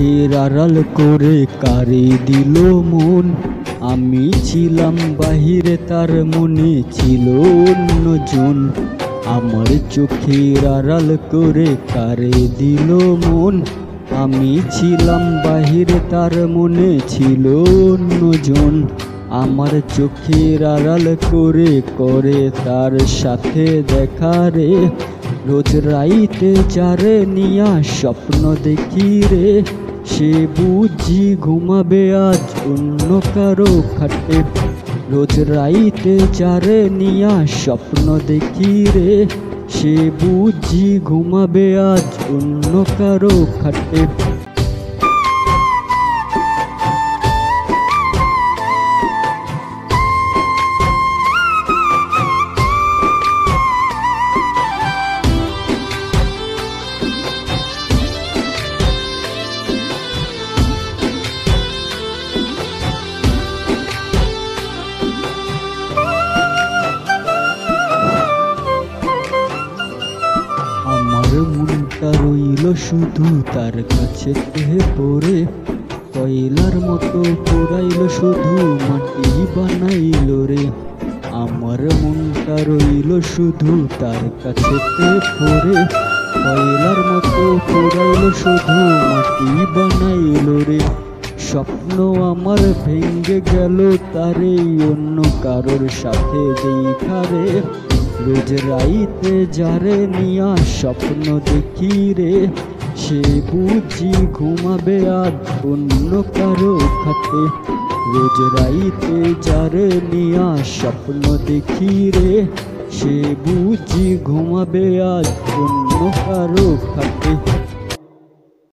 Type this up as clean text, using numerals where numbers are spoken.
চোখের আড়াল করে কারে দিল মন। আমি ছিলাম বাহিরে, তার মনে ছিল অন্যজন। আমার চোখের আড়াল করে কারে দিল মন। আমি ছিলাম বাহিরে, তার মনে ছিল অন্যজন। আমার চোখের আড়াল করে করে তার সাথে দেখা রে। রোজ রাইতে যারে নিয়া স্বপ্ন দেখি রে। সে বুঝি ঘুমাবে আজ অন্য কারো খাটে। রোজ রাইতে যারে নিয়া স্বপ্ন দেখি রে। সে বুঝি ঘুমাবে আজ অন্য কারো খাটে। আমার মনটা রইল শুধু তার কাছে পড়ে। কয়লার মতো পোড়াইল শুধু মাটি বানাইল রে। আমার মনটা রইল শুধু তার কাছে পড়ে। কয়লার মতো পোড়াইল শুধু মাটি বানাইল রে। স্বপ্ন আমার ভেঙ্গে গেল তারে অন্য কারোর সাথে দেখা রে। রোজ রাইতে যারে নিয়া স্বপ্ন দেখি রে। সে বুঝি ঘুমাবে আজ অন্য কারো খাটে। রোজ রাইতে যারে নিয়া স্বপ্ন দেখি রে। সে বুঝি ঘুমাবে আজ অন্য কারো খাটে।